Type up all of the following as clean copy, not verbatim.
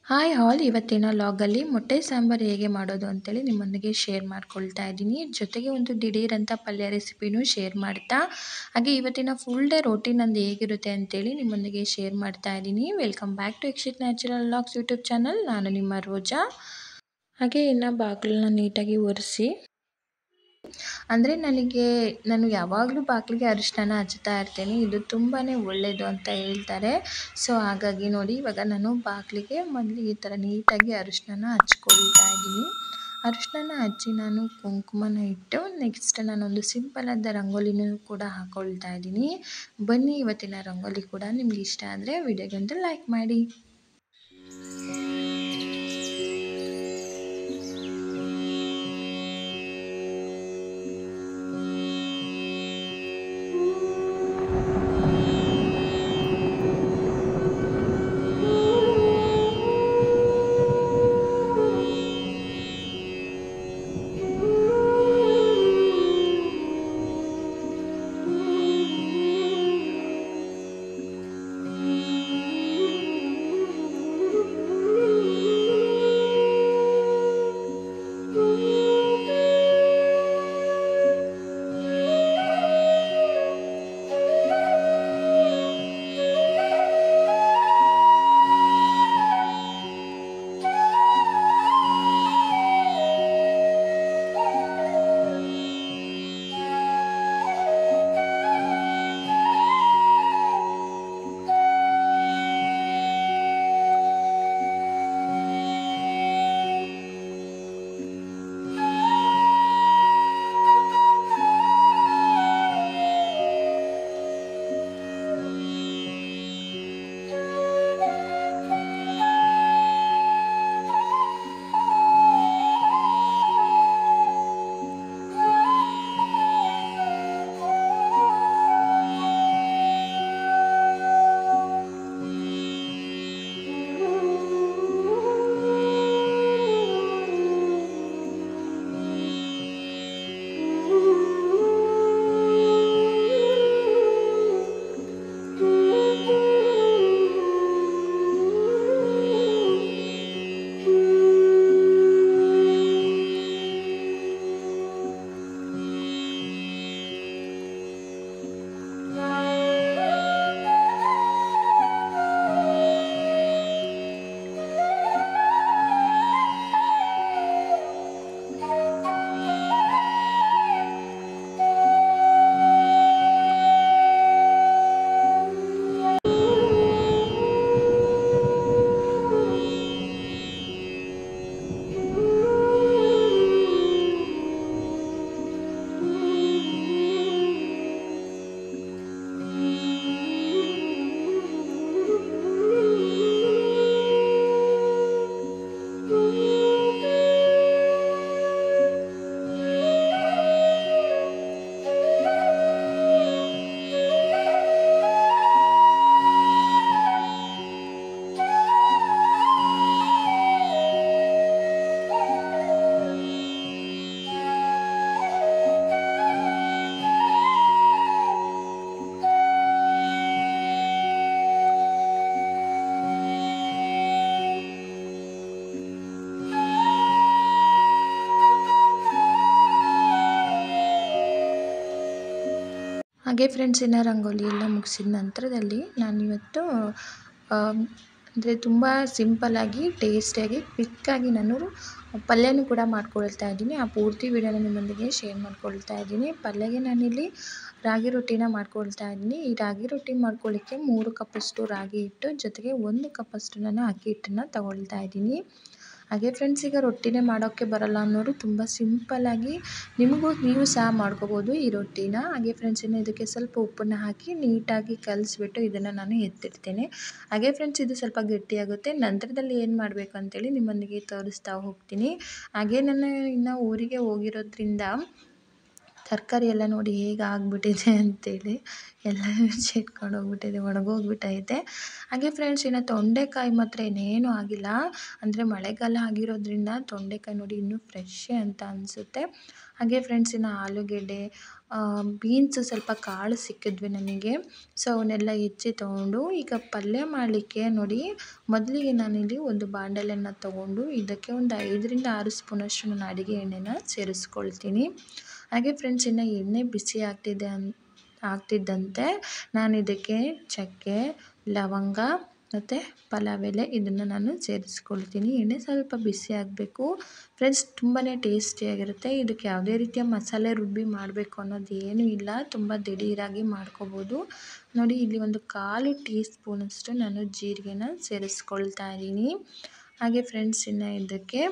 Hi all, ಇವತ್ತಿನ ಲಾಗಲ್ಲಿ ಮೊಟ್ಟೆ ಸಾಂಬಾರು ಹೇಗೆ ಮಾಡೋದು ಅಂತೇಳಿ ನಿಮ್ಮೊಂದಿಗೆ ಶೇರ್ ಮಾಡ್ಕೊಳ್ತಾ ಇದ್ದೀನಿ. ಜೊತೆಗೆ ಒಂದು ದಿಢೀರ್ ಅಂತ ಪಲ್ಯ ರೆಸಿಪಿನೂ ಶೇರ್ ಮಾಡ್ತಾ, ಹಾಗೆ ಇವತ್ತಿನ ಫುಲ್ ಡೇ ರೋಟೀನ್ ನಂದು ಹೇಗಿರುತ್ತೆ ಅಂತೇಳಿ ನಿಮ್ಮೊಂದಿಗೆ ಶೇರ್ ಮಾಡ್ತಾ ಇದ್ದೀನಿ. Welcome back to Yakshith natural logs YouTube channel. ನಾನು ನಿಮ್ಮ ರೋಜಾ. ಹಾಗೆ ಇನ್ನು ಬಾಗಿಲನ್ನ ನೀಟಾಗಿ ಒರೆಸಿ, ಅಂದರೆ ನಾನು ಯಾವಾಗಲೂ ಬಾಗಿಲಿಗೆ ಅರಿಶಿನ ಹಚ್ತಾ ಇರ್ತೀನಿ. ಇದು ತುಂಬಾ ಒಳ್ಳೆಯದು ಅಂತ ಹೇಳ್ತಾರೆ. ಸೊ ಹಾಗಾಗಿ ನೋಡಿ, ಇವಾಗ ನಾನು ಬಾಗಿಲಿಗೆ ಮೊದಲು ಈ ಥರ ನೀಟಾಗಿ ಅರಿಶಿನ ಹಚ್ಕೊಳ್ತಾ ಇದ್ದೀನಿ. ಅರಿಶಿನ ಹಚ್ಚಿ ನಾನು ಕುಂಕುಮನ ಇಟ್ಟು ನೆಕ್ಸ್ಟ್ ನಾನೊಂದು ಸಿಂಪಲಾದ ರಂಗೋಲಿನೂ ಕೂಡ ಹಾಕ್ಕೊಳ್ತಾ ಇದ್ದೀನಿ. ಬನ್ನಿ, ಇವತ್ತಿನ ರಂಗೋಲಿ ಕೂಡ ನಿಮ್ಗೆ ಇಷ್ಟ ಆದರೆ ವಿಡಿಯೋಗೆ ಒಂದು ಲೈಕ್ ಮಾಡಿ. ಹಾಗೆ ಫ್ರೆಂಡ್ಸ್, ಇನ್ನು ರಂಗೋಲಿ ಎಲ್ಲ ಮುಗಿಸಿದ ನಂತರದಲ್ಲಿ ನಾನಿವತ್ತು ಅಂದರೆ ತುಂಬ ಸಿಂಪಲ್ಲಾಗಿ ಟೇಸ್ಟಿಯಾಗಿ ಕ್ವಿಕ್ಕಾಗಿ ನಾನು ಪಲ್ಯನೂ ಕೂಡ ಮಾಡ್ಕೊಳ್ತಾ ಇದ್ದೀನಿ. ಆ ಪೂರ್ತಿ ವಿಡಿಯೋನ ನಿಮ್ಮೊಂದಿಗೆ ಶೇರ್ ಮಾಡ್ಕೊಳ್ತಾ ಇದ್ದೀನಿ. ಪಲ್ಯಗೆ ನಾನಿಲ್ಲಿ ರಾಗಿ ರೊಟ್ಟಿನ ಮಾಡ್ಕೊಳ್ತಾ ಇದ್ದೀನಿ. ಈ ರಾಗಿ ರೊಟ್ಟಿ ಮಾಡ್ಕೊಳ್ಳಿಕ್ಕೆ 3 ಕಪ್ಪಷ್ಟು ರಾಗಿ ಹಿಟ್ಟು ಜೊತೆಗೆ 1 ಕಪ್ಪಷ್ಟು ನಾನು ಅಕ್ಕಿ ಹಿಟ್ಟನ್ನು ತಗೊಳ್ತಾ ಇದ್ದೀನಿ. ಹಾಗೆ ಫ್ರೆಂಡ್ಸ್, ಈಗ ರೊಟ್ಟಿನೇ ಮಾಡೋಕ್ಕೆ ಬರಲ್ಲ ಅನ್ನೋರು ತುಂಬ ಸಿಂಪಲ್ಲಾಗಿ ನೀವು ಸಹ ಮಾಡ್ಕೋಬೋದು ಈ ರೊಟ್ಟಿನ. ಹಾಗೆ ಫ್ರೆಂಡ್ಸ್, ಇನ್ನು ಇದಕ್ಕೆ ಸ್ವಲ್ಪ ಉಪ್ಪನ್ನು ಹಾಕಿ ನೀಟಾಗಿ ಕಲಿಸ್ಬಿಟ್ಟು ಇದನ್ನು ನಾನು ಎತ್ತಿಡ್ತೇನೆ. ಹಾಗೆ ಫ್ರೆಂಡ್ಸ್, ಇದು ಸ್ವಲ್ಪ ಗಟ್ಟಿಯಾಗುತ್ತೆ. ನಂತರದಲ್ಲಿ ಏನು ಮಾಡಬೇಕು ಅಂತೇಳಿ ನಿಮ್ಮೊಂದಿಗೆ ತೋರಿಸ್ತಾ ಹೋಗ್ತೀನಿ. ಹಾಗೆ ನಾನು ಇನ್ನು ಊರಿಗೆ ಹೋಗಿರೋದ್ರಿಂದ ತರಕಾರಿ ಎಲ್ಲ ನೋಡಿ ಹೇಗೆ ಆಗಿಬಿಟ್ಟಿದೆ ಅಂತೇಳಿ ಎಲ್ಲ ಚೆಟ್ಕೊಂಡು ಹೋಗ್ಬಿಟ್ಟಿದೆ, ಒಣಗೋಗ್ಬಿಟ್ಟೈತೆ. ಹಾಗೆ ಫ್ರೆಂಡ್ಸ್ ಇನ್ನು ತೊಂಡೆಕಾಯಿ ಮಾತ್ರ ಇನ್ನೇನು ಆಗಿಲ್ಲ, ಅಂದರೆ ಮಳೆಗಾಲ ಆಗಿರೋದ್ರಿಂದ ತೊಂಡೆಕಾಯಿ ನೋಡಿ ಇನ್ನೂ ಫ್ರೆಶ್ ಅಂತ ಅನಿಸುತ್ತೆ. ಹಾಗೆ ಫ್ರೆಂಡ್ಸ್ ಇನ್ನು ಆಲೂಗೆಡ್ಡೆ, ಬೀನ್ಸು ಸ್ವಲ್ಪ ಕಾಳು ಸಿಕ್ಕಿದ್ವಿ ನನಗೆ, ಸೊ ಅವನ್ನೆಲ್ಲ ಹೆಚ್ಚಿ ತೊಗೊಂಡು ಈಗ ಪಲ್ಯ ಮಾಡಲಿಕ್ಕೆ ನೋಡಿ, ಮೊದಲಿಗೆ ನಾನಿಲ್ಲಿ ಒಂದು ಬಾಣಲೆಯನ್ನು ತೊಗೊಂಡು ಇದಕ್ಕೆ ಒಂದು 5ರಿಂದ 6 ಸ್ಪೂನಷ್ಟು ನಾನು ಅಡುಗೆ ಎಣ್ಣೆನ ಸೇರಿಸ್ಕೊಳ್ತೀನಿ. ಹಾಗೆ ಫ್ರೆಂಡ್ಸ್ ಇನ್ನು ಎಣ್ಣೆ ಬಿಸಿ ಆಗ್ತಿದ್ದಂತೆ ನಾನು ಇದಕ್ಕೆ ಚಕ್ಕೆ, ಲವಂಗ ಮತ್ತು ಪಲಾವ್ ಎಲೆ ಇದನ್ನು ನಾನು ಸೇರಿಸ್ಕೊಳ್ತೀನಿ. ಎಣ್ಣೆ ಸ್ವಲ್ಪ ಬಿಸಿ ಆಗಬೇಕು ಫ್ರೆಂಡ್ಸ್, ತುಂಬಾ ಟೇಸ್ಟಿಯಾಗಿರುತ್ತೆ. ಇದಕ್ಕೆ ಯಾವುದೇ ರೀತಿಯ ಮಸಾಲೆ ರುಬ್ಬಿ ಮಾಡಬೇಕು ಅನ್ನೋದು ಏನೂ ಇಲ್ಲ, ತುಂಬ ದಿಢೀರಾಗಿ ಮಾಡ್ಕೋಬೋದು. ನೋಡಿ ಇಲ್ಲಿ ಒಂದು 1/4 ಟೀ ಸ್ಪೂನಷ್ಟು ನಾನು ಜೀರಿಗೆನ ಸೇರಿಸ್ಕೊಳ್ತಾ ಇದ್ದೀನಿ. ಹಾಗೆ ಫ್ರೆಂಡ್ಸ್ ಇನ್ನು ಇದಕ್ಕೆ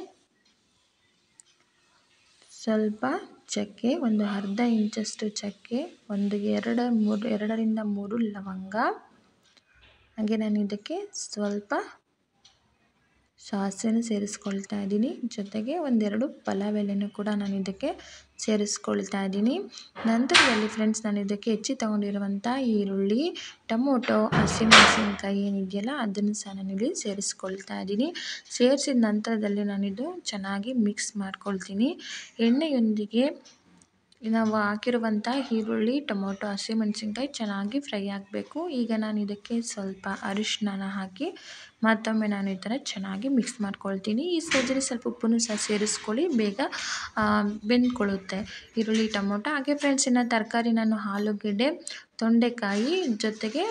ಸ್ವಲ್ಪ ಚಕ್ಕೆ, ಒಂದು ಅರ್ಧ ಇಂಚಷ್ಟು ಚಕ್ಕೆ, ಒಂದು 2ರಿಂದ 3 ಲವಂಗ, ಹಾಗೆ ನಾನು ಇದಕ್ಕೆ ಸ್ವಲ್ಪ ಸಾಸಿವೆನ ಸೇರಿಸ್ಕೊಳ್ತಾ ಇದ್ದೀನಿ. ಜೊತೆಗೆ 1-2 ಪಲಾವ್ ಎಲೆನೂ ಕೂಡ ನಾನು ಇದಕ್ಕೆ ಸೇರಿಸ್ಕೊಳ್ತಾ ಇದ್ದೀನಿ. ನಂತರದಲ್ಲಿ ಫ್ರೆಂಡ್ಸ್ ನಾನು ಇದಕ್ಕೆ ಹೆಚ್ಚಿ ತೊಗೊಂಡಿರುವಂಥ ಈರುಳ್ಳಿ, ಟೊಮೊಟೊ, ಹಸಿಮೆಣಸಿನ್ಕಾಯಿ ಏನಿದೆಯಲ್ಲ ಅದನ್ನು ಸಹ ನಾನಿಲ್ಲಿ ಸೇರಿಸ್ಕೊಳ್ತಾ ಇದ್ದೀನಿ. ಸೇರಿಸಿದ ನಂತರದಲ್ಲಿ ನಾನಿದು ಚೆನ್ನಾಗಿ ಮಿಕ್ಸ್ ಮಾಡ್ಕೊಳ್ತೀನಿ. ಎಣ್ಣೆಯೊಂದಿಗೆ ನಾವು ಹಾಕಿರುವಂಥ ಈರುಳ್ಳಿ, ಟೊಮೊಟೊ, ಹಸಿಮೆಣಸಿನ್ಕಾಯಿ ಚೆನ್ನಾಗಿ ಫ್ರೈ ಆಗಬೇಕು. ಈಗ ನಾನು ಇದಕ್ಕೆ ಸ್ವಲ್ಪ ಅರಿಶಿನ ಹಾಕಿ ಮತ್ತೊಮ್ಮೆ ನಾನು ಈ ಥರ ಚೆನ್ನಾಗಿ ಮಿಕ್ಸ್ ಮಾಡ್ಕೊಳ್ತೀನಿ. ಈ ಸ್ಟೇಜಲ್ಲಿ ಸ್ವಲ್ಪ ಉಪ್ಪನ್ನು ಸಹ ಸೇರಿಸ್ಕೊಳ್ಳಿ, ಬೇಗ ಬೆಂದ್ಕೊಳ್ಳುತ್ತೆ ಈರುಳ್ಳಿ, ಟೊಮೊಟೊ. ಹಾಗೆ ಫ್ರೆಂಡ್ಸ್ ಇನ್ನು ತರಕಾರಿ ನಾನು ಆಲೂಗೆಡ್ಡೆ, ತೊಂಡೆಕಾಯಿ ಜೊತೆಗೆ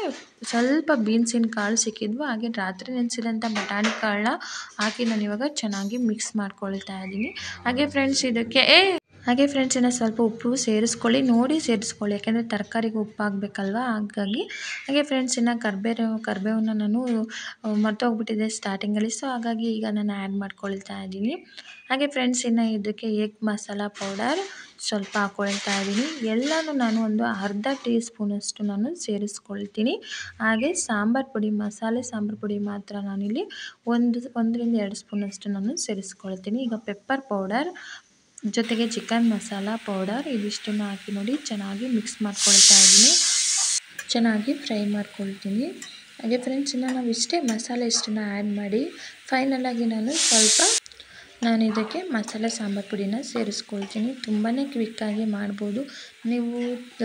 ಸ್ವಲ್ಪ ಬೀನ್ಸಿನ ಕಾಳು ಸಿಕ್ಕಿದ್ವು, ಹಾಗೆ ರಾತ್ರಿ ನೆನೆಸಿದಂಥ ಬಟಾಣಿ ಕಾಳನ್ನ ಹಾಕಿ ನಾನು ಇವಾಗ ಚೆನ್ನಾಗಿ ಮಿಕ್ಸ್ ಮಾಡ್ಕೊಳ್ತಾ ಇದ್ದೀನಿ. ಹಾಗೆ ಫ್ರೆಂಡ್ಸ್ ಇನ್ನು ಸ್ವಲ್ಪ ಉಪ್ಪು ಸೇರಿಸ್ಕೊಳ್ಳಿ, ನೋಡಿ ಸೇರಿಸ್ಕೊಳ್ಳಿ, ಯಾಕೆಂದರೆ ತರಕಾರಿಗೆ ಉಪ್ಪು ಹಾಕಬೇಕಲ್ವ, ಹಾಗಾಗಿ. ಹಾಗೆ ಫ್ರೆಂಡ್ಸ್ ಇನ್ನು ಕರಿಬೇವನ್ನ ನಾನು ಮರ್ತೋಗ್ಬಿಟ್ಟಿದ್ದೆ ಸ್ಟಾರ್ಟಿಂಗಲ್ಲಿ, ಸೊ ಹಾಗಾಗಿ ಈಗ ನಾನು ಆ್ಯಡ್ ಮಾಡ್ಕೊಳ್ತಾ ಇದ್ದೀನಿ. ಹಾಗೆ ಫ್ರೆಂಡ್ಸ್ ಇನ್ನು ಇದಕ್ಕೆ ಎಗ್ ಮಸಾಲ ಪೌಡರ್ ಸ್ವಲ್ಪ ಹಾಕ್ಕೊಳ್ತಾ ಇದ್ದೀನಿ. ಎಲ್ಲನೂ ನಾನು ಒಂದು ಅರ್ಧ ಟೀ ಸ್ಪೂನಷ್ಟು ನಾನು ಸೇರಿಸ್ಕೊಳ್ತೀನಿ. ಹಾಗೆ ಮಸಾಲೆ ಸಾಂಬಾರು ಪುಡಿ ಮಾತ್ರ ನಾನಿಲ್ಲಿ 1ರಿಂದ 2 ಸ್ಪೂನಷ್ಟು ನಾನು ಸೇರಿಸ್ಕೊಳ್ತೀನಿ. ಈಗ ಪೆಪ್ಪರ್ ಪೌಡರ್ ಜೊತೆಗೆ ಚಿಕನ್ ಮಸಾಲ ಪೌಡರ್ ಇದಿಷ್ಟನ್ನು ಹಾಕಿ ನೋಡಿ ಚೆನ್ನಾಗಿ ಮಿಕ್ಸ್ ಮಾಡ್ಕೊಳ್ತಾ ಇದ್ದೀನಿ, ಚೆನ್ನಾಗಿ ಫ್ರೈ ಮಾಡ್ಕೊಳ್ತೀನಿ. ಹಾಗೆ ಫ್ರೆಂಡ್ಸ್ ಇನ್ನು ನಾವು ಮಸಾಲೆ ಇಷ್ಟನ್ನು ಆ್ಯಡ್ ಮಾಡಿ ಫೈನಲಾಗಿ ನಾನು ಇದಕ್ಕೆ ಮಸಾಲೆ ಸಾಂಬಾರು ಪುಡಿನ ಸೇರಿಸ್ಕೊಳ್ತೀನಿ. ತುಂಬಾ ಕ್ವಿಕ್ಕಾಗಿ ಮಾಡ್ಬೋದು, ನೀವು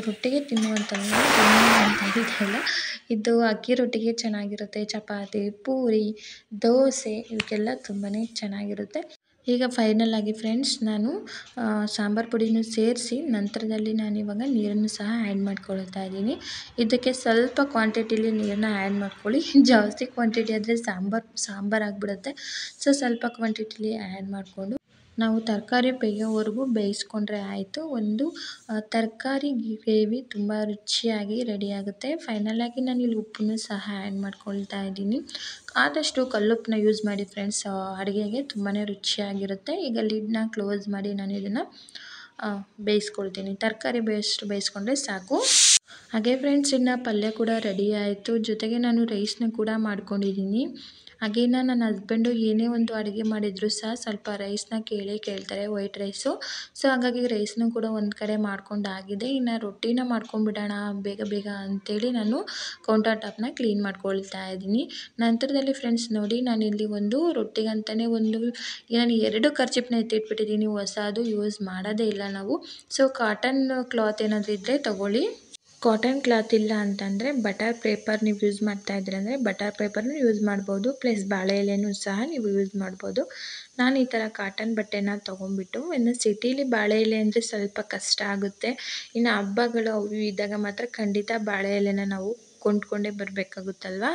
ರೊಟ್ಟಿಗೆ ತಿನ್ನುವಂಥದ್ದಲ್ಲ, ಇದು ಅಕ್ಕಿ ರೊಟ್ಟಿಗೆ ಚೆನ್ನಾಗಿರುತ್ತೆ, ಚಪಾತಿ, ಪೂರಿ, ದೋಸೆ ಇವಕ್ಕೆಲ್ಲ ತುಂಬಾ ಚೆನ್ನಾಗಿರುತ್ತೆ. ಈಗ ಫೈನಲಾಗಿ ಫ್ರೆಂಡ್ಸ್ ನಾನು ಸಾಂಬಾರು ಪುಡಿನೂ ಸೇರಿಸಿ ನಂತರದಲ್ಲಿ ನಾನಿವಾಗ ನೀರನ್ನು ಸಹ ಆ್ಯಡ್ ಮಾಡ್ಕೊಳ್ತಾ ಇದ್ದೀನಿ. ಇದಕ್ಕೆ ಸ್ವಲ್ಪ ಕ್ವಾಂಟಿಟಿಲಿ ನೀರನ್ನ ಆ್ಯಡ್ ಮಾಡ್ಕೊಳ್ಳಿ, ಜಾಸ್ತಿ ಕ್ವಾಂಟಿಟಿ ಆದರೆ ಸಾಂಬಾರು ಆಗಿಬಿಡುತ್ತೆ. ಸೊ ಸ್ವಲ್ಪ ಕ್ವಾಂಟಿಟಿಲಿ ಆ್ಯಡ್ ಮಾಡಿಕೊಂಡು ನಾವು ತರಕಾರಿ ಬೇಯೋವರೆಗೂ ಬೇಯಿಸ್ಕೊಂಡ್ರೆ ಆಯಿತು. ಒಂದು ತರಕಾರಿ ಗ್ರೇವಿ ತುಂಬ ರುಚಿಯಾಗಿ ರೆಡಿಯಾಗುತ್ತೆ. ಫೈನಲಾಗಿ ನಾನು ಇಲ್ಲಿ ಉಪ್ಪನ್ನು ಸಹ ಆ್ಯಡ್ ಮಾಡ್ಕೊಳ್ತಾ ಇದ್ದೀನಿ. ಆದಷ್ಟು ಕಲ್ಲುಪ್ಪನ್ನ ಯೂಸ್ ಮಾಡಿ ಫ್ರೆಂಡ್ಸ್, ಅಡುಗೆಗೆ ತುಂಬಾ ರುಚಿಯಾಗಿರುತ್ತೆ. ಈಗ ಲಿಡ್ನ ಕ್ಲೋಸ್ ಮಾಡಿ ನಾನು ಇದನ್ನು ಬೇಯಿಸ್ಕೊಳ್ತೀನಿ. ತರಕಾರಿ ಬೇಯಿಸ್ಕೊಂಡ್ರೆ ಸಾಕು. ಹಾಗೆ ಫ್ರೆಂಡ್ಸ್ ಇನ್ನು ಪಲ್ಯ ಕೂಡ ರೆಡಿ ಆಯಿತು, ಜೊತೆಗೆ ನಾನು ರೈಸ್ನ ಕೂಡ ಮಾಡ್ಕೊಂಡಿದ್ದೀನಿ. ಹಾಗೆ ನನ್ನ ಹಸ್ಬೆಂಡು ಏನೇ ಒಂದು ಅಡುಗೆ ಮಾಡಿದರೂ ಸಹ ಸ್ವಲ್ಪ ರೈಸ್ನ ಕೇಳ್ತಾರೆ, ವೈಟ್ ರೈಸು. ಸೊ ಹಾಗಾಗಿ ರೈಸ್ನೂ ಕೂಡ ಒಂದು ಕಡೆ ಮಾಡ್ಕೊಂಡಾಗಿದೆ. ಇನ್ನು ರೊಟ್ಟಿನ ಮಾಡ್ಕೊಂಡ್ಬಿಡೋಣ ಬೇಗ ಅಂತೇಳಿ ನಾನು ಕೌಂಟರ್ ಟಾಪ್ನ ಕ್ಲೀನ್ ಮಾಡ್ಕೊಳ್ತಾ ಇದ್ದೀನಿ. ನಂತರದಲ್ಲಿ ಫ್ರೆಂಡ್ಸ್ ನೋಡಿ ನಾನಿಲ್ಲಿ ಒಂದು ರೊಟ್ಟಿಗಂತಲೇ ನಾನು 2 ಕರ್ಚಿಪ್ನ ಎತ್ತಿಟ್ಬಿಟ್ಟಿದ್ದೀನಿ, ಹೊಸದು ಯೂಸ್ ಮಾಡೋದೇ ಇಲ್ಲ ನಾವು. ಸೊ ಕಾಟನ್ ಕ್ಲಾತ್ ಏನಾದರೂ ಇದ್ದರೆ ತೊಗೊಳ್ಳಿ. ಕಾಟನ್ ಕ್ಲಾತ್ ಇಲ್ಲ ಅಂತಂದರೆ ಬಟರ್ ಪೇಪರ್ ನೀವು ಯೂಸ್ ಮಾಡ್ತಾಯಿದ್ರೆ ಅಂದರೆ ಬಟರ್ ಪೇಪರ್ನ ಯೂಸ್ ಮಾಡ್ಬೋದು, ಪ್ಲಸ್ ಬಾಳೆ ಎಲೆನೂ ಸಹ ನೀವು ಯೂಸ್ ಮಾಡ್ಬೋದು. ನಾನು ಈ ಥರ ಕಾಟನ್ ಬಟ್ಟೆನ ತೊಗೊಂಡ್ಬಿಟ್ಟು, ಇನ್ನು ಸಿಟೀಲಿ ಬಾಳೆ ಎಲೆ ಅಂದರೆ ಸ್ವಲ್ಪ ಕಷ್ಟ ಆಗುತ್ತೆ. ಇನ್ನು ಹಬ್ಬಗಳು ಅವು ಇದ್ದಾಗ ಮಾತ್ರ ಖಂಡಿತ ಬಾಳೆ ಎಲೆನ ನಾವು ಕೊಂಡ್ಕೊಂಡೇ ಬರಬೇಕಾಗುತ್ತಲ್ವ.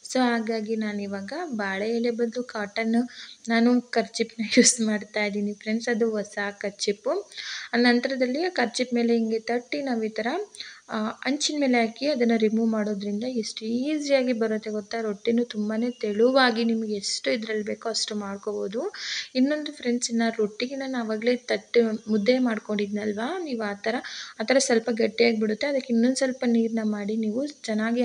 ಸೊ ಹಾಗಾಗಿ ನಾನಿವಾಗ ಬಾಳೆ ಎಲೆ ಬದಲು ನಾನು ಕರ್ಚಿಪ್ನ ಯೂಸ್ ಮಾಡ್ತಾ ಇದ್ದೀನಿ ಫ್ರೆಂಡ್ಸ್, ಅದು ಹೊಸ ಕರ್ಚಿಪ್ಪು. ನಂತರದಲ್ಲಿ ಕರ್ಚಿಪ್ ಮೇಲೆ ಹಿಂಗೆ ತಟ್ಟಿ ನಾವು ಈ ಥರ ಹಂಚಿನ ಮೇಲೆ ಹಾಕಿ ಅದನ್ನು ರಿಮೂವ್ ಮಾಡೋದ್ರಿಂದ ಎಷ್ಟು ಈಸಿಯಾಗಿ ಬರುತ್ತೆ ಗೊತ್ತಾ. ರೊಟ್ಟಿನೂ ತುಂಬಾ ತೆಳುವಾಗಿ ನಿಮಗೆ ಎಷ್ಟು ಇದರಲ್ಲಿ ಬೇಕೋ ಅಷ್ಟು ಮಾಡ್ಕೋಬೋದು. ಇನ್ನೊಂದು ಫ್ರೆಂಡ್ಸ್, ಇನ್ನು ರೊಟ್ಟಿಗೆ ನಾನು ಆವಾಗಲೇ ಮುದ್ದೆ ಮಾಡ್ಕೊಂಡಿದ್ನಲ್ವಾ, ನೀವು ಆ ಥರ ಸ್ವಲ್ಪ ಗಟ್ಟಿಯಾಗಿ ಬಿಡುತ್ತೆ. ಅದಕ್ಕೆ ಇನ್ನೊಂದು ಸ್ವಲ್ಪ ನೀರನ್ನ ಮಾಡಿ ನೀವು ಚೆನ್ನಾಗಿ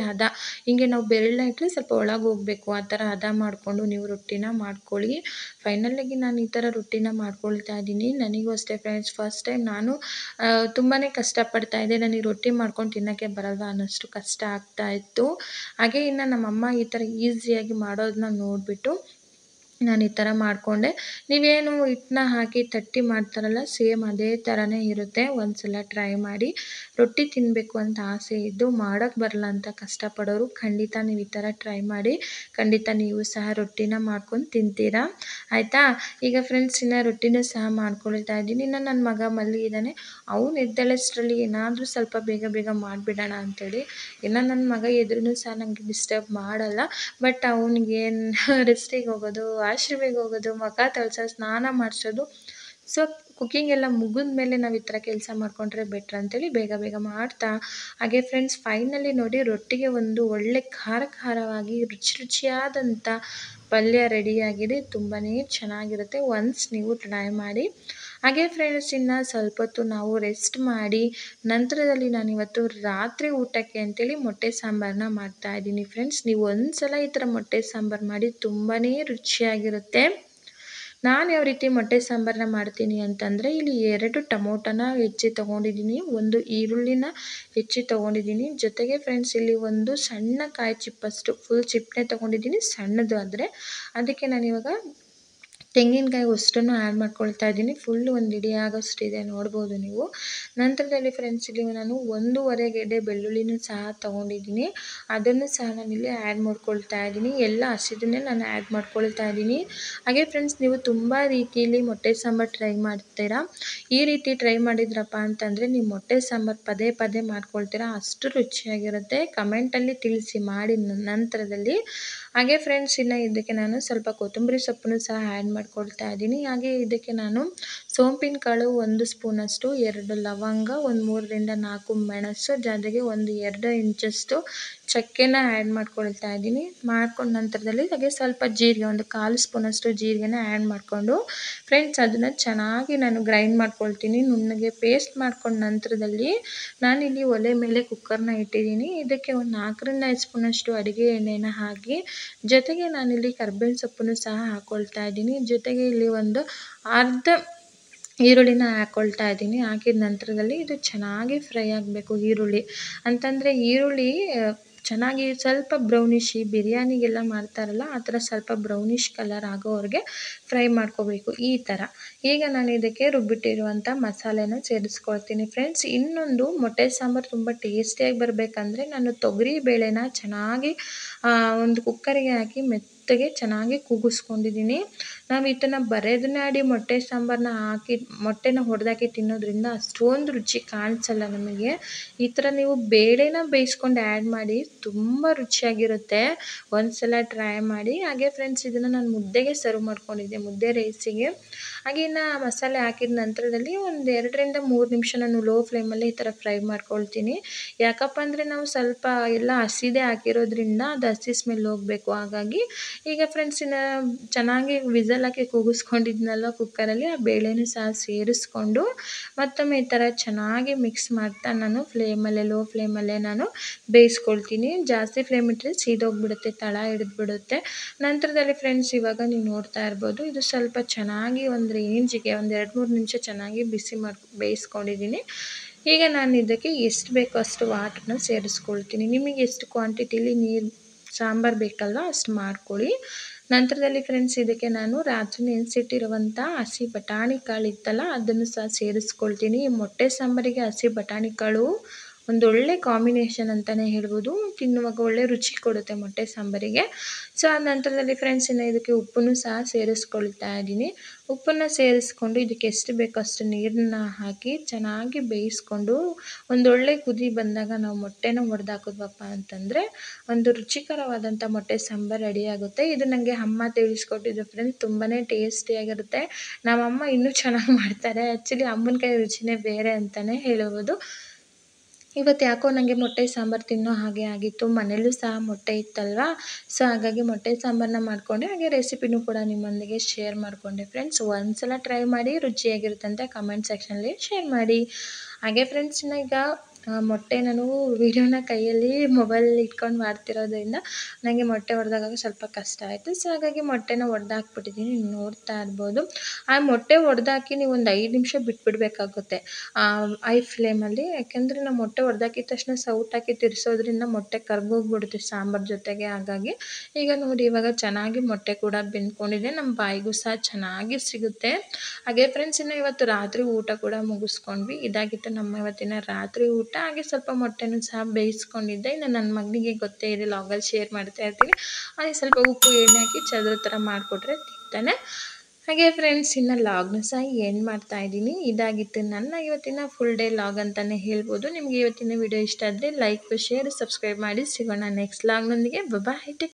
ಹಿಂಗೆ ನಾವು ಬೆರಳನ್ನ ಇಟ್ಟರೆ ಸ್ವಲ್ಪ ಒಳಗೆ ಹೋಗಬೇಕು, ಆ ಥರ ಮಾಡಿಕೊಂಡು ನೀವು ರೊಟ್ಟಿನ ಮಾಡ್ಕೊಳ್ಳಿ. ಫೈನಲಾಗಿ ನಾನು ಈ ಥರ ರೊಟ್ಟಿನ ಮಾಡ್ಕೊಳ್ತಾ ಇದ್ದೀನಿ. ನನಗೂ ಅಷ್ಟೇ ಫ್ರೆಂಡ್ಸ್, ಫಸ್ಟ್ ಟೈಮ್ ನಾನು ತುಂಬಾ ಕಷ್ಟಪಡ್ತಾ ಇದ್ದೆ. ನನಗೆ ರೊಟ್ಟಿ ಮಾಡ್ಕೊಂಡು ತಿನ್ನೋಕ್ಕೆ ಬರಲ್ವಾ ಅನ್ನೋಷ್ಟು ಕಷ್ಟ ಆಗ್ತಾಯಿತ್ತು. ಹಾಗೆ ಇನ್ನು ನಮ್ಮಮ್ಮ ಈ ಥರ ಈಸಿಯಾಗಿ ಮಾಡೋದನ್ನ ನೋಡಿಬಿಟ್ಟು ನಾನು ಈ ಥರ ಮಾಡಿಕೊಂಡೆ. ನೀವೇನು ಹಿಟ್ಟನ್ನ ಹಾಕಿ ತಟ್ಟಿ ಮಾಡ್ತಾರಲ್ಲ, ಸೇಮ್ ಅದೇ ಥರನೇ ಇರುತ್ತೆ. ಒಂದು ಸಲ ಟ್ರೈ ಮಾಡಿ. ರೊಟ್ಟಿ ತಿನ್ನಬೇಕು ಅಂತ ಆಸೆ ಇದ್ದು ಮಾಡೋಕ್ಕೆ ಬರಲ್ಲ ಅಂತ ಕಷ್ಟಪಡೋರು ಖಂಡಿತ ನೀವು ಈ ಥರ ಟ್ರೈ ಮಾಡಿ. ಖಂಡಿತ ನೀವು ಸಹ ರೊಟ್ಟಿನ ಮಾಡ್ಕೊಂಡು ತಿಂತೀರಾ, ಆಯಿತಾ. ಈಗ ಫ್ರೆಂಡ್ಸ್, ಇನ್ನು ರೊಟ್ಟಿನೂ ಸಹ ಮಾಡ್ಕೊಳ್ತಾ ಇದ್ದೀನಿ. ಇನ್ನು ನನ್ನ ಮಗ ಮಲ್ಲಿ ಇದ್ದಾನೆ, ಅವನು ಎದ್ದೇಳಷ್ಟರಲ್ಲಿ ಏನಾದರೂ ಸ್ವಲ್ಪ ಬೇಗ ಬೇಗ ಮಾಡಿಬಿಡೋಣ ಅಂಥೇಳಿ. ಇನ್ನು ನನ್ನ ಮಗ ಎದ್ರೂ ಸಹ ನನಗೆ ಡಿಸ್ಟರ್ಬ್ ಮಾಡಲ್ಲ. ಬಟ್ ಅವನಿಗೆ ರೆಸ್ಟಿಗೆ ಹೋಗೋದು, ವಾಶ್ರೂಮಿಗೆ ಹೋಗೋದು, ಮುಖ ತೊಳ್ಸೋದು, ಸ್ನಾನ ಮಾಡಿಸೋದು, ಸೊ ಕುಕ್ಕಿಂಗ್ ಎಲ್ಲ ಮುಗಿದ ಮೇಲೆ ನಾವು ಈ ಥರ ಕೆಲಸ ಮಾಡಿಕೊಂಡ್ರೆ ಬೆಟ್ರ್ ಅಂತೇಳಿ ಬೇಗ ಬೇಗ ಮಾಡ್ತಾ. ಹಾಗೆ ಫ್ರೆಂಡ್ಸ್, ಫೈನಲಿ ನೋಡಿ, ರೊಟ್ಟಿಗೆ ಒಂದು ಒಳ್ಳೆ ಖಾರವಾಗಿ ರುಚಿಯಾದಂಥ ಪಲ್ಯ ರೆಡಿಯಾಗಿದೆ. ತುಂಬಾ ಚೆನ್ನಾಗಿರುತ್ತೆ. ಒನ್ಸ್ ನೀವು ಟ್ರೈ ಮಾಡಿ. ಹಾಗೆ ಫ್ರೆಂಡ್ಸ್, ಇನ್ನು ಸ್ವಲ್ಪ ಹೊತ್ತು ನಾವು ರೆಸ್ಟ್ ಮಾಡಿ ನಂತರದಲ್ಲಿ ನಾನಿವತ್ತು ರಾತ್ರಿ ಊಟಕ್ಕೆ ಅಂತೇಳಿ ಮೊಟ್ಟೆ ಸಾಂಬಾರನ್ನ ಮಾಡ್ತಾಯಿದ್ದೀನಿ ಫ್ರೆಂಡ್ಸ್. ನೀವು ಒಂದು ಸಲ ಈ ಥರ ಮೊಟ್ಟೆ ಸಾಂಬಾರು ಮಾಡಿ ತುಂಬಾ ರುಚಿಯಾಗಿರುತ್ತೆ. ನಾನು ಯಾವ ರೀತಿ ಮೊಟ್ಟೆ ಸಾಂಬಾರನ್ನ ಮಾಡ್ತೀನಿ ಅಂತಂದರೆ, ಇಲ್ಲಿ 2 ಟೊಮೊಟೊನ ಹೆಚ್ಚಿ ತೊಗೊಂಡಿದ್ದೀನಿ, 1 ಈರುಳ್ಳಿನ ಹೆಚ್ಚಿ ತೊಗೊಂಡಿದ್ದೀನಿ. ಜೊತೆಗೆ ಫ್ರೆಂಡ್ಸ್, ಇಲ್ಲಿ ಒಂದು ಸಣ್ಣ ಕಾಯಿ ಚಿಪ್ಪಷ್ಟು ಫುಲ್ ಚಿಪ್ಪನೆ ತೊಗೊಂಡಿದ್ದೀನಿ, ಸಣ್ಣದು ಆದರೆ. ಅದಕ್ಕೆ ನಾನಿವಾಗ ತೆಂಗಿನಕಾಯಿ ಅಷ್ಟನ್ನು ಆ್ಯಡ್ ಮಾಡ್ಕೊಳ್ತಾ ಇದ್ದೀನಿ. ಫುಲ್ಲು ಒಂದು ಇಡೀ ಆಗೋಷ್ಟಿದೆ, ನೋಡ್ಬೋದು ನೀವು. ನಂತರದಲ್ಲಿ ಫ್ರೆಂಡ್ಸ್, ಇಲ್ಲಿ ನಾನು 1.5 ಗೆಡ್ಡೆ ಬೆಳ್ಳುಳ್ಳಿನೂ ಸಹ ತೊಗೊಂಡಿದ್ದೀನಿ. ಅದನ್ನು ಸಹ ನಾನಿಲ್ಲಿ ಆ್ಯಡ್ ಮಾಡ್ಕೊಳ್ತಾ ಇದ್ದೀನಿ. ಎಲ್ಲ ಹಸಿದನ್ನೇ ನಾನು ಆ್ಯಡ್ ಮಾಡ್ಕೊಳ್ತಾ ಇದ್ದೀನಿ. ಹಾಗೆ ಫ್ರೆಂಡ್ಸ್, ನೀವು ತುಂಬ ರೀತಿಯಲ್ಲಿ ಮೊಟ್ಟೆ ಸಾಂಬಾರು ಟ್ರೈ ಮಾಡ್ತೀರಾ. ಈ ರೀತಿ ಟ್ರೈ ಮಾಡಿದ್ರಪ್ಪ ಅಂತಂದರೆ ನೀವು ಮೊಟ್ಟೆ ಸಾಂಬಾರು ಪದೇ ಪದೇ ಮಾಡ್ಕೊಳ್ತೀರಾ, ಅಷ್ಟು ರುಚಿಯಾಗಿರುತ್ತೆ. ಕಮೆಂಟಲ್ಲಿ ತಿಳಿಸಿ ಮಾಡಿ ನಂತರದಲ್ಲಿ. ಹಾಗೆ ಫ್ರೆಂಡ್ಸ್, ಇನ್ನು ಇದಕ್ಕೆ ನಾನು ಸ್ವಲ್ಪ ಕೊತ್ತಂಬರಿ ಸೊಪ್ಪನ್ನು ಸಹ ಆ್ಯಡ್ ಮಾಡ್ಕೊಳ್ತಾ ಇದ್ದೀನಿ. ಹಾಗೆ ಇದಕ್ಕೆ ನಾನು ಸೋಂಪಿನ ಕಾಳು 1 ಸ್ಪೂನಷ್ಟು, 2 ಲವಂಗ, ಒಂದು 3ರಿಂದ 4 ಮೆಣಸು, ಜೊತೆಗೆ 1-2 ಇಂಚಷ್ಟು ಚಕ್ಕೆನ ಆ್ಯಡ್ ಮಾಡ್ಕೊಳ್ತಾ ಇದ್ದೀನಿ. ಮಾಡ್ಕೊಂಡ ನಂತರದಲ್ಲಿ ಹಾಗೆ ಸ್ವಲ್ಪ ಜೀರಿಗೆ, 1/4 ಸ್ಪೂನಷ್ಟು ಜೀರಿಗೆನ ಆ್ಯಡ್ ಮಾಡಿಕೊಂಡು ಫ್ರೆಂಡ್ಸ್, ಅದನ್ನು ಚೆನ್ನಾಗಿ ನಾನು ಗ್ರೈಂಡ್ ಮಾಡ್ಕೊಳ್ತೀನಿ. ನುಣ್ಣಗೆ ಪೇಸ್ಟ್ ಮಾಡ್ಕೊಂಡ ನಂತರದಲ್ಲಿ ನಾನಿಲ್ಲಿ ಒಲೆ ಮೇಲೆ ಕುಕ್ಕರ್ನ ಇಟ್ಟಿದ್ದೀನಿ. ಇದಕ್ಕೆ ಒಂದು 4ರಿಂದ 5 ಸ್ಪೂನಷ್ಟು ಅಡುಗೆ ಎಣ್ಣೆನ ಹಾಕಿ, ಜೊತೆಗೆ ನಾನಿಲ್ಲಿ ಕರ್ಬೇವಿನ ಸೊಪ್ಪನ್ನು ಸಹ ಹಾಕ್ಕೊಳ್ತಾ ಇದ್ದೀನಿ. ಜೊತೆಗೆ ಇಲ್ಲಿ ಒಂದು ಅರ್ಧ ಈರುಳ್ಳಿನ ಹಾಕ್ಕೊಳ್ತಾ ಇದ್ದೀನಿ. ಹಾಕಿದ ನಂತರದಲ್ಲಿ ಇದು ಚೆನ್ನಾಗಿ ಫ್ರೈ ಆಗಬೇಕು. ಈರುಳ್ಳಿ ಅಂತಂದರೆ ಈರುಳ್ಳಿ ಚೆನ್ನಾಗಿ ಸ್ವಲ್ಪ ಬ್ರೌನಿಶ್, ಈ ಬಿರಿಯಾನಿಗೆಲ್ಲ ಮಾಡ್ತಾರಲ್ಲ ಆ ಥರ ಸ್ವಲ್ಪ ಬ್ರೌನಿಷ್ ಕಲರ್ ಆಗೋವರೆಗೆ ಫ್ರೈ ಮಾಡ್ಕೋಬೇಕು, ಈ ಥರ. ಈಗ ನಾನು ಇದಕ್ಕೆ ರುಬ್ಬಿಟ್ಟಿರುವಂಥ ಮಸಾಲೆನ ಸೇರಿಸ್ಕೊಳ್ತೀನಿ ಫ್ರೆಂಡ್ಸ್. ಇನ್ನೊಂದು, ಮೊಟ್ಟೆ ಸಾಂಬಾರು ತುಂಬ ಟೇಸ್ಟಿಯಾಗಿ ಬರಬೇಕಂದ್ರೆ ನಾನು ತೊಗರಿ ಬೇಳೆನ ಚೆನ್ನಾಗಿ ಒಂದು ಕುಕ್ಕರಿಗೆ ಹಾಕಿ ಮೆತ್ತಗೆ ಚೆನ್ನಾಗಿ ಕೂಗಿಸ್ಕೊಂಡಿದ್ದೀನಿ. ನಾವು ಇದನ್ನು ಬರೆದನ್ನೇ ಆಡಿ ಮೊಟ್ಟೆ ಸಾಂಬಾರನ್ನ ಹಾಕಿ ಮೊಟ್ಟೆನ ಹೊಡೆದಾಕಿ ತಿನ್ನೋದ್ರಿಂದ ಅಷ್ಟೊಂದು ರುಚಿ ಕಾಣಿಸಲ್ಲ ನಮಗೆ. ಈ ಥರ ನೀವು ಬೇಳೆನ ಬೇಯಿಸ್ಕೊಂಡು ಆ್ಯಡ್ ಮಾಡಿ, ತುಂಬ ರುಚಿಯಾಗಿರುತ್ತೆ. ಒಂದು ಸಲ ಟ್ರೈ ಮಾಡಿ. ಹಾಗೆ ಫ್ರೆಂಡ್ಸ್, ಇದನ್ನು ನಾನು ಮುದ್ದೆಗೆ ಸರ್ವ್ ಮಾಡ್ಕೊಂಡಿದ್ದೆ, ಮುದ್ದೆ ರೈಸಿಗೆ. ಹಾಗೆ ಇನ್ನು ಮಸಾಲೆ ಹಾಕಿದ ನಂತರದಲ್ಲಿ ಒಂದು 2ರಿಂದ 3 ನಿಮಿಷ ನಾನು ಲೋ ಫ್ಲೇಮಲ್ಲಿ ಈ ಥರ ಫ್ರೈ ಮಾಡ್ಕೊಳ್ತೀನಿ. ಯಾಕಪ್ಪ ಅಂದರೆ ನಾವು ಸ್ವಲ್ಪ ಎಲ್ಲ ಹಸಿದೇ ಹಾಕಿರೋದ್ರಿಂದ ಅದು ಹಸಿ ಸ್ಮೆಲ್ ಹೋಗಬೇಕು. ಹಾಗಾಗಿ ಈಗ ಫ್ರೆಂಡ್ಸ್, ಇನ್ನು ಚೆನ್ನಾಗಿ ವಿಸಲ್ ಹಾಕಿ ಕೂಗಿಸ್ಕೊಂಡಿದ್ನಲ್ವ ಕುಕ್ಕರಲ್ಲಿ, ಆ ಬೇಳೆನೂ ಸಹ ಸೇರಿಸ್ಕೊಂಡು ಮತ್ತೊಮ್ಮೆ ಈ ಥರ ಚೆನ್ನಾಗಿ ಮಿಕ್ಸ್ ಮಾಡ್ತಾ ನಾನು ಲೋ ಫ್ಲೇಮಲ್ಲೇ ನಾನು ಬೇಯಿಸ್ಕೊಳ್ತೀನಿ. ಜಾಸ್ತಿ ಫ್ಲೇಮ್ ಇಟ್ಟರೆ ಸೀದೋಗಿಬಿಡುತ್ತೆ, ತಳ ಹಿಡಿದ್ಬಿಡುತ್ತೆ. ನಂತರದಲ್ಲಿ ಫ್ರೆಂಡ್ಸ್, ಇವಾಗ ನೀವು ನೋಡ್ತಾ ಇರ್ಬೋದು, ಇದು ಸ್ವಲ್ಪ ಚೆನ್ನಾಗಿ ಒಂದು ರೇಂಜಿಗೆ ಒಂದು 2-3 ನಿಮಿಷ ಚೆನ್ನಾಗಿ ಬೇಯಿಸ್ಕೊಂಡಿದ್ದೀನಿ. ಈಗ ನಾನು ಇದಕ್ಕೆ ಎಷ್ಟು ಬೇಕೋ ಅಷ್ಟು ವಾಟ್ರನ್ನ ಸೇರಿಸ್ಕೊಳ್ತೀನಿ. ನಿಮಗೆ ಎಷ್ಟು ಕ್ವಾಂಟಿಟಿಲಿ ನೀರು ಸಾಂಬಾರು ಬೇಕಲ್ವ ಅಷ್ಟು ಮಾಡ್ಕೊಳ್ಳಿ. ನಂತರದಲ್ಲಿ ಫ್ರೆಂಡ್ಸ್, ಇದಕ್ಕೆ ನಾನು ರಾತ್ರಿ ನೆನೆಸಿಟ್ಟಿರುವಂಥ ಹಸಿ ಬಟಾಣಿ ಕಾಳು ಇತ್ತಲ್ಲ ಅದನ್ನು ಸಹ ಸೇರಿಸ್ಕೊಳ್ತೀನಿ. ಈ ಮೊಟ್ಟೆ ಸಾಂಬಾರಿಗೆ ಹಸಿ ಬಟಾಣಿ ಕಾಳು ಒಂದೊಳ್ಳೆ ಕಾಂಬಿನೇಷನ್ ಅಂತಲೇ ಹೇಳ್ಬೋದು. ತಿನ್ನುವಾಗ ಒಳ್ಳೆ ರುಚಿ ಕೊಡುತ್ತೆ ಮೊಟ್ಟೆ ಸಾಂಬಾರಿಗೆ. ಸೊ ಆ ನಂತರದಲ್ಲಿ ಫ್ರೆಂಡ್ಸ್, ಇನ್ನು ಇದಕ್ಕೆ ಉಪ್ಪನ್ನು ಸಹ ಸೇರಿಸ್ಕೊಳ್ತಾ ಇದ್ದೀನಿ. ಉಪ್ಪನ್ನು ಸೇರಿಸ್ಕೊಂಡು ಇದಕ್ಕೆ ಎಷ್ಟು ಬೇಕೋ ಅಷ್ಟು ನೀರನ್ನ ಹಾಕಿ ಚೆನ್ನಾಗಿ ಬೇಯಿಸ್ಕೊಂಡು ಒಂದೊಳ್ಳೆ ಕುದಿ ಬಂದಾಗ ನಾವು ಮೊಟ್ಟೆನ ಹೊಡೆದಾಕಿದ್ವಪ್ಪ ಅಂತಂದರೆ ಒಂದು ರುಚಿಕರವಾದಂಥ ಮೊಟ್ಟೆ ಸಾಂಬಾರು ರೆಡಿಯಾಗುತ್ತೆ. ಇದು ನನಗೆ ಅಮ್ಮ ತಿಳಿಸ್ಕೊಟ್ಟಿದ್ದು ಫ್ರೆಂಡ್ಸ್, ತುಂಬಾ ಟೇಸ್ಟಿಯಾಗಿರುತ್ತೆ. ನಮ್ಮಮ್ಮ ಇನ್ನೂ ಚೆನ್ನಾಗಿ ಮಾಡ್ತಾರೆ. ಆ್ಯಕ್ಚುಲಿ ಅಮ್ಮನ ಕೈ ರುಚಿನೇ ಬೇರೆ ಅಂತಲೇ ಹೇಳ್ಬೋದು. ಇವತ್ತು ಯಾಕೋ ನನಗೆ ಮೊಟ್ಟೆ ಸಾಂಬಾರು ತಿನ್ನೋ ಹಾಗೆ ಆಗಿತ್ತು. ಮನೇಲೂ ಸಹ ಮೊಟ್ಟೆ ಇತ್ತಲ್ವಾ, ಸೊ ಹಾಗಾಗಿ ಮೊಟ್ಟೆ ಸಾಂಬಾರನ್ನ ಮಾಡಿಕೊಂಡೆ. ಹಾಗೆ ರೆಸಿಪಿನೂ ಕೂಡ ನಿಮ್ಮೊಂದಿಗೆ ಶೇರ್ ಮಾಡಿಕೊಂಡೆ ಫ್ರೆಂಡ್ಸ್. ಒಂದ್ಸಲ ಟ್ರೈ ಮಾಡಿ, ರುಚಿಯಾಗಿರುತ್ತಂತೆ ಕಮೆಂಟ್ ಸೆಕ್ಷನಲ್ಲಿ ಶೇರ್ ಮಾಡಿ. ಹಾಗೆ ಫ್ರೆಂಡ್ಸ್, ಈಗ ಮೊಟ್ಟೆ ನಾನು ವೀಡಿಯೋನ ಕೈಯಲ್ಲಿ ಮೊಬೈಲ್ ಇಟ್ಕೊಂಡು ಮಾಡ್ತಿರೋದ್ರಿಂದ ನನಗೆ ಮೊಟ್ಟೆ ಒಡೆದಾಗ ಸ್ವಲ್ಪ ಕಷ್ಟ ಆಯಿತು. ಸೊ ಹಾಗಾಗಿ ಮೊಟ್ಟೆನ ಒಡೆದಾಕ್ಬಿಟ್ಟಿದ್ದೀನಿ, ನೋಡ್ತಾ ಇರ್ಬೋದು. ಆ ಮೊಟ್ಟೆ ಒಡೆದಾಕಿ ನೀವು ಒಂದು 5 ನಿಮಿಷ ಬಿಟ್ಬಿಡಬೇಕಾಗುತ್ತೆ ಐ ಫ್ಲೇಮಲ್ಲಿ. ಯಾಕೆಂದರೆ ನಾವು ಮೊಟ್ಟೆ ಒಡೆದಾಕಿದ ತಕ್ಷಣ ಸೌಟ್ ಹಾಕಿ ತಿರ್ಸೋದ್ರಿಂದ ಮೊಟ್ಟೆ ಕರ್ಗೋಗ್ಬಿಡುತ್ತೆ ಸಾಂಬಾರು ಜೊತೆಗೆ. ಹಾಗಾಗಿ ಈಗ ನೋಡಿ, ಇವಾಗ ಚೆನ್ನಾಗಿ ಮೊಟ್ಟೆ ಕೂಡ ಬೆಂದ್ಕೊಂಡಿದೆ, ನಮ್ಮ ಬಾಯಿಗೂ ಸಹ ಚೆನ್ನಾಗಿ ಸಿಗುತ್ತೆ. ಹಾಗೆ ಫ್ರೆಂಡ್ಸ್, ಇನ್ನು ಇವತ್ತು ರಾತ್ರಿ ಊಟ ಕೂಡ ಮುಗಿಸ್ಕೊಂಡ್ವಿ. ಇದಾಗಿತ್ತು ನಮ್ಮ ಇವತ್ತಿನ ರಾತ್ರಿ ಊಟ. ಹಾಗೆ ಸ್ವಲ್ಪ ಮೊಟ್ಟೆನೂ ಸಹ ಬೇಯಿಸ್ಕೊಂಡಿದ್ದೆ. ಇನ್ನು ನನ್ನ ಮಗನಿಗೆ ಗೊತ್ತೇ ಇದೆ, ಲಾಗಲ್ಲಿ ಶೇರ್ ಮಾಡ್ತಾ ಇರ್ತೀನಿ, ಹಾಗೆ ಸ್ವಲ್ಪ ಉಪ್ಪು ಎಣ್ಣೆ ಹಾಕಿ ಚದ್ರ ಥರ ಮಾಡಿಕೊಟ್ರೆ ತಿಂತಾನೆ. ಹಾಗೆ ಫ್ರೆಂಡ್ಸ್, ಇನ್ನು ಲಾಗ್ನ ಸಹ ಎಂಡ್ ಮಾಡ್ತಾ ಇದ್ದೀನಿ. ಇದಾಗಿತ್ತು ನನ್ನ ಇವತ್ತಿನ ಫುಲ್ ಡೇ ಲಾಗ್ ಅಂತಲೇ ಹೇಳ್ಬೋದು. ನಿಮಗೆ ಇವತ್ತಿನ ವಿಡಿಯೋ ಇಷ್ಟ ಆದರೆ ಲೈಕ್, ಶೇರ್, ಸಬ್ಸ್ಕ್ರೈಬ್ ಮಾಡಿ. ಸಿಗೋಣ ನೆಕ್ಸ್ಟ್ ಲಾಗ್ನೊಂದಿಗೆ. ಬಾಯ್.